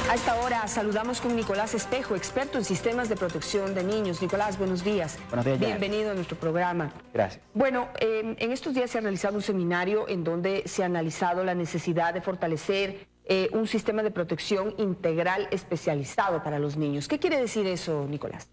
A esta hora saludamos con Nicolás Espejo, experto en sistemas de protección de niños. Nicolás, buenos días. Buenos días, Janet. Bienvenido a nuestro programa. Gracias. Bueno, en estos días se ha realizado un seminario en donde se ha analizado la necesidad de fortalecer un sistema de protección integral especializado para los niños. ¿Qué quiere decir eso, Nicolás?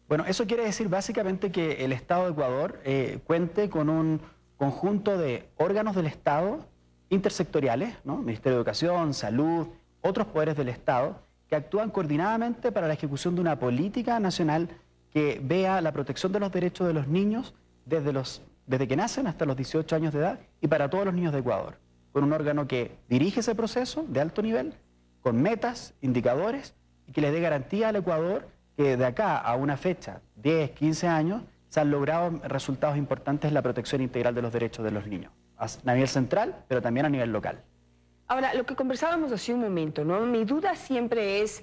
Bueno, eso quiere decir básicamente que el Estado de Ecuador cuente con un conjunto de órganos del Estado intersectoriales, ¿no? Ministerio de Educación, Salud, otros poderes del Estado, que actúan coordinadamente para la ejecución de una política nacional que vea la protección de los derechos de los niños desde que nacen hasta los 18 años de edad y para todos los niños de Ecuador, con un órgano que dirige ese proceso de alto nivel, con metas, indicadores, y que le dé garantía al Ecuador que de acá a una fecha, 10, 15 años, se han logrado resultados importantes en la protección integral de los derechos de los niños, a nivel central, pero también a nivel local. Ahora, lo que conversábamos hace un momento, ¿no? Mi duda siempre es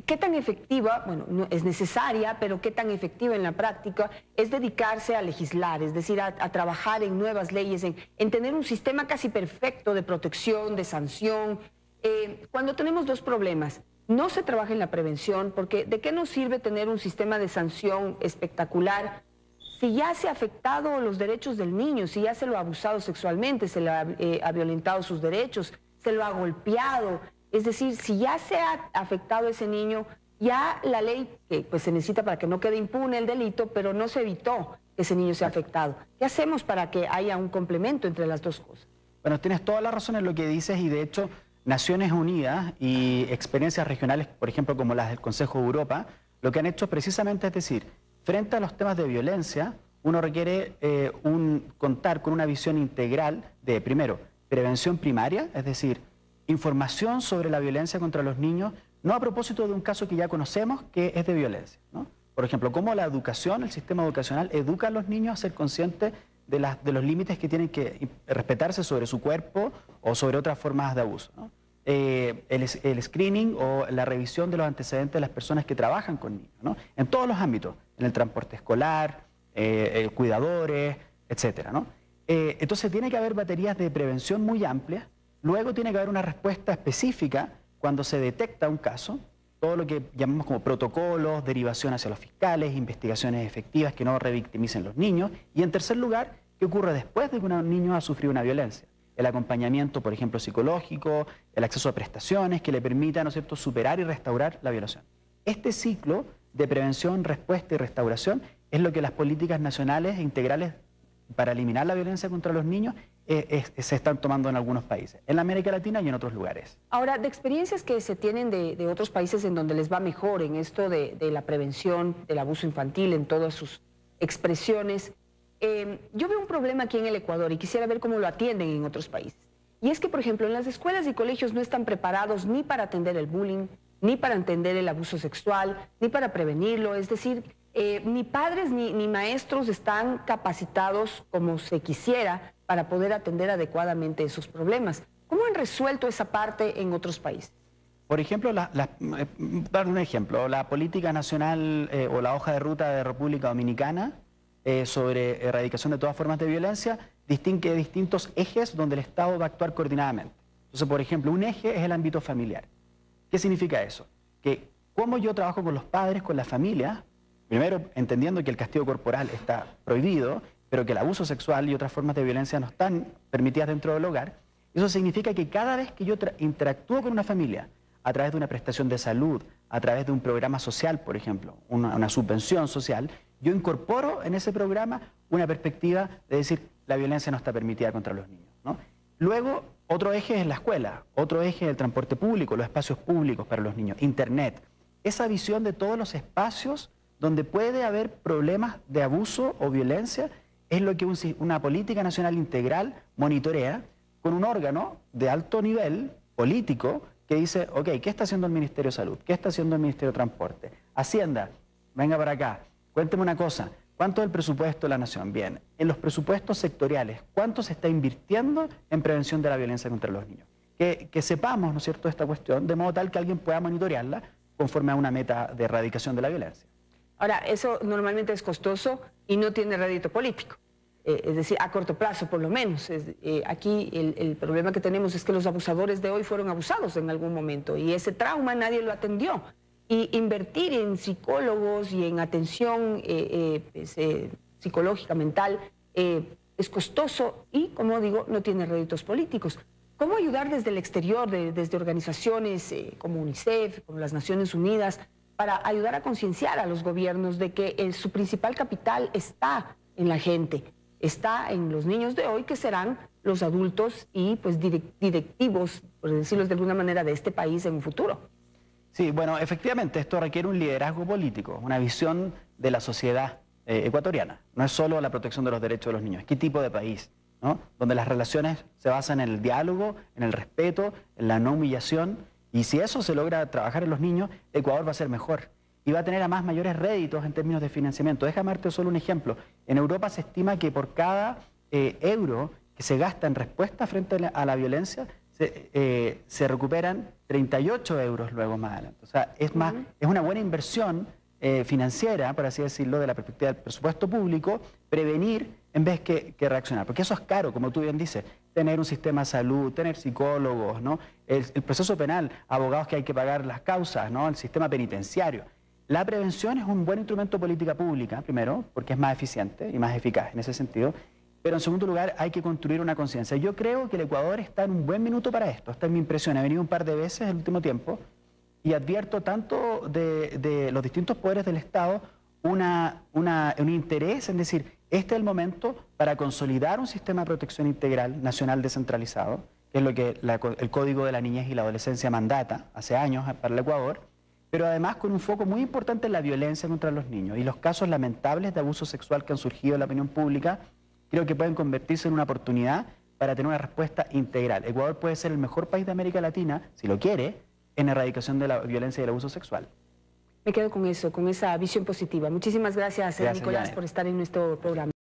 qué tan efectiva, bueno, no es necesaria, pero qué tan efectiva en la práctica es dedicarse a legislar, es decir, a trabajar en nuevas leyes, en tener un sistema casi perfecto de protección, de sanción. Cuando tenemos dos problemas, no se trabaja en la prevención, porque ¿de qué nos sirve tener un sistema de sanción espectacular si ya se ha afectado los derechos del niño, si ya se lo ha abusado sexualmente, se le ha violentado sus derechos, se lo ha golpeado? Es decir, si ya se ha afectado a ese niño, ya la ley que pues, se necesita para que no quede impune el delito, pero no se evitó que ese niño sea afectado. ¿Qué hacemos para que haya un complemento entre las dos cosas? Bueno, tienes toda la razón en lo que dices y de hecho Naciones Unidas y experiencias regionales, por ejemplo, como las del Consejo de Europa, lo que han hecho precisamente es decir, frente a los temas de violencia, uno requiere contar con una visión integral de, primero, prevención primaria, es decir, información sobre la violencia contra los niños, no a propósito de un caso que ya conocemos que es de violencia, ¿no? Por ejemplo, cómo la educación, el sistema educacional, educa a los niños a ser conscientes de los límites que tienen que respetarse sobre su cuerpo o sobre otras formas de abuso, ¿no? El screening o la revisión de los antecedentes de las personas que trabajan con niños, ¿no? En todos los ámbitos, en el transporte escolar, cuidadores, etcétera, ¿no? Entonces tiene que haber baterías de prevención muy amplias, luego tiene que haber una respuesta específica cuando se detecta un caso, todo lo que llamamos como protocolos, derivación hacia los fiscales, investigaciones efectivas que no revictimicen los niños, y en tercer lugar, ¿qué ocurre después de que un niño ha sufrido una violencia? El acompañamiento, por ejemplo, psicológico, el acceso a prestaciones que le permitan, ¿no es cierto?, superar y restaurar la violación. Este ciclo de prevención, respuesta y restauración es lo que las políticas nacionales e integrales para eliminar la violencia contra los niños se están tomando en algunos países, en la América Latina y en otros lugares. Ahora, de experiencias que se tienen de otros países en donde les va mejor en esto de la prevención del abuso infantil en todas sus expresiones, yo veo un problema aquí en el Ecuador y quisiera ver cómo lo atienden en otros países. Y es que, por ejemplo, en las escuelas y colegios no están preparados ni para atender el bullying, ni para entender el abuso sexual, ni para prevenirlo. Es decir, ni padres ni maestros están capacitados como se quisiera para poder atender adecuadamente esos problemas. ¿Cómo han resuelto esa parte en otros países? Por ejemplo, dar un ejemplo, la política nacional o la hoja de ruta de República Dominicana sobre erradicación de todas formas de violencia distingue distintos ejes donde el Estado va a actuar coordinadamente. Entonces, por ejemplo, un eje es el ámbito familiar. ¿Qué significa eso? Que cómo yo trabajo con los padres, con la familia, primero entendiendo que el castigo corporal está prohibido, pero que el abuso sexual y otras formas de violencia no están permitidas dentro del hogar. Eso significa que cada vez que yo interactúo con una familia, a través de una prestación de salud, a través de un programa social, por ejemplo, una subvención social, yo incorporo en ese programa una perspectiva de decir, la violencia no está permitida contra los niños, ¿no? Luego, otro eje es la escuela, otro eje es el transporte público, los espacios públicos para los niños, Internet. Esa visión de todos los espacios donde puede haber problemas de abuso o violencia es lo que una política nacional integral monitorea con un órgano de alto nivel político que dice, ok, ¿qué está haciendo el Ministerio de Salud? ¿Qué está haciendo el Ministerio de Transporte? Hacienda, venga para acá, cuénteme una cosa, ¿cuánto es el presupuesto de la Nación? Bien, en los presupuestos sectoriales, ¿cuánto se está invirtiendo en prevención de la violencia contra los niños? Que sepamos, ¿no es cierto?, esta cuestión, de modo tal que alguien pueda monitorearla conforme a una meta de erradicación de la violencia. Ahora, eso normalmente es costoso y no tiene rédito político. es decir, a corto plazo por lo menos. Aquí el problema que tenemos es que los abusadores de hoy fueron abusados en algún momento y ese trauma nadie lo atendió. Y invertir en psicólogos y en atención psicológica, mental, es costoso y, como digo, no tiene réditos políticos. ¿Cómo ayudar desde el exterior, desde organizaciones como UNICEF, como las Naciones Unidas, para ayudar a concienciar a los gobiernos de que su principal capital está en la gente, está en los niños de hoy, que serán los adultos y pues directivos, por decirlo de alguna manera, de este país en un futuro? Sí, bueno, efectivamente esto requiere un liderazgo político, una visión de la sociedad ecuatoriana. No es solo la protección de los derechos de los niños, ¿qué tipo de país? ¿No? Donde las relaciones se basan en el diálogo, en el respeto, en la no humillación, y si eso se logra trabajar en los niños, Ecuador va a ser mejor y va a tener además mayores réditos en términos de financiamiento. Déjame darte solo un ejemplo. En Europa se estima que por cada euro que se gasta en respuesta frente a la violencia, se recuperan 38 euros luego más adelante. O sea, es una buena inversión financiera, por así decirlo, de la perspectiva del presupuesto público, prevenir en vez que reaccionar. Porque eso es caro, como tú bien dices, tener un sistema de salud, tener psicólogos, ¿no? El proceso penal, abogados que hay que pagar las causas, ¿no? El sistema penitenciario. La prevención es un buen instrumento de política pública, primero, porque es más eficiente y más eficaz en ese sentido. Pero en segundo lugar, hay que construir una conciencia. Yo creo que el Ecuador está en un buen minuto para esto. Esta es mi impresión. He venido un par de veces en el último tiempo y advierto tanto de los distintos poderes del Estado un interés en decir, este es el momento para consolidar un sistema de protección integral nacional descentralizado, que es lo que el Código de la Niñez y la Adolescencia mandata hace años para el Ecuador, pero además con un foco muy importante en la violencia contra los niños y los casos lamentables de abuso sexual que han surgido en la opinión pública. Creo que pueden convertirse en una oportunidad para tener una respuesta integral. Ecuador puede ser el mejor país de América Latina, si lo quiere, en erradicación de la violencia y el abuso sexual. Me quedo con eso, con esa visión positiva. Muchísimas gracias, Nicolás, por estar en nuestro programa.